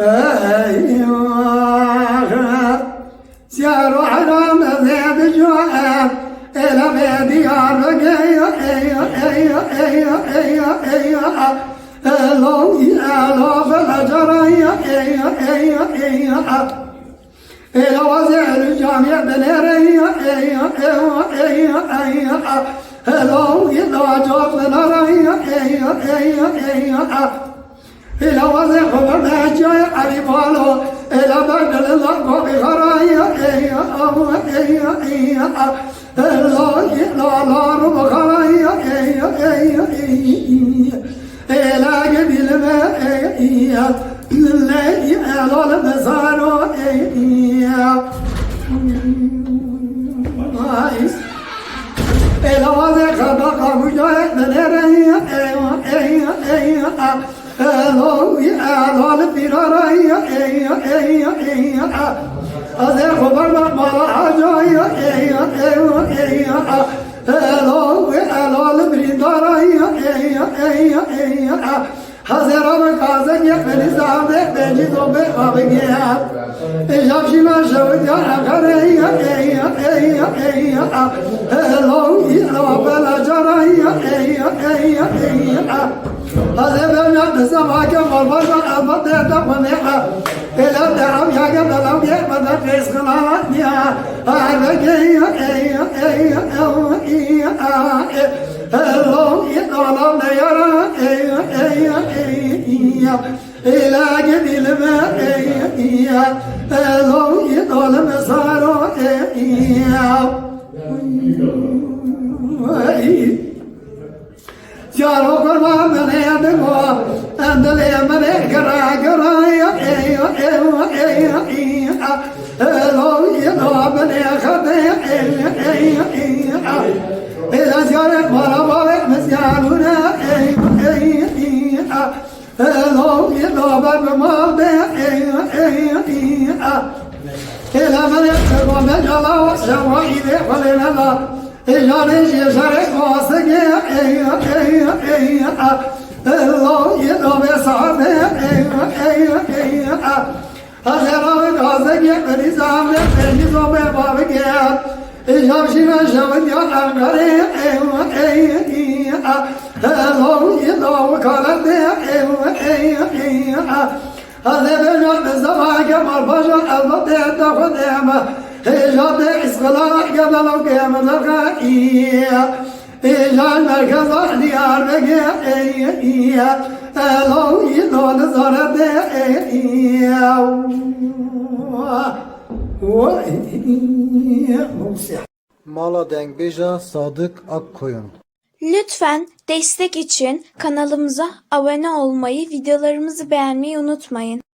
أيوة سيارو حرام زيد جواب إلى بديار أيوة أيوة أيوة أيوة أيوة أيوة لو يالو فالأجر أيوة أيوة أيوة أيوة إلى وزير الجامع بنير أيوة أيوة أيوة أيوة أيوة لو يدوجوا بنار أيوة أيوة أيوة أيوة إلى وزير خبرنا علي بالو إلى بدل الله بخرايا أيوة أيوة أيوة لا رب خرايا أيوة أيوة إلى قبل ما أيوة لا يلا المزارو أيوة إلى وزير خبرنا مجاهد من أيوة أيوة أيوة أيوة لو يالو الفرار أيوة أيوة أيوة أيوة هذا خبر ما حاجة أيوة أيوة أيوة أيوة لو يالو البريدار أيوة أيوة أيوة أيوة هذا ربك هذا يقبل زعمه بيجي ضبط وبيجيها إجاب شما شوت يا أخر أيوة أيوة أيوة أيوة لو يالو بلا جرى أيوة أيوة أيوة أيوة هذا بنا بسماك مربوطة المطيطة ونحا إلى الدعم يا قبل لو يحمد الرزق نعطيها أعرف أيوة أيوة أيوة أيوة اللهم يطلع ليرى أيوة أيوة أيوة إلى قبل ما أيوة اللهم يطلع مساره أيوة جارو كرما من يدقوا أندلي من كرا كرا يا أيوة أيوة أيوة أيوة لو يدوا من يخدي أيوة أيوة أيوة إذا جارك مرا بابك مسيالونا أيوة أيوة أيوة لو يدوا من مالدي أيوة أيوة أيوة إلى من يكتب من جلا وشوا إذا ولنا إجاريش يشارك واسقي أيوة أيوة أيوة الله يدوم يسعد أيوة أيوة أيوة أخيرا واسقي بريزام بريزام بابكيات إجاب شنا شود يا أنكري أيوة أيوة أيوة الله يدوم كارد أيوة أيوة أيوة هذا بجد الزواج مربجة المطيع تخدمه إيجاد إسقلا قبل قيام الرقائية إيجاد مركز ديار بقية لو يدون زرد Mala Dengbeja Sadık Akkoyun. Lütfen destek için kanalımıza abone olmayı, videolarımızı beğenmeyi unutmayın.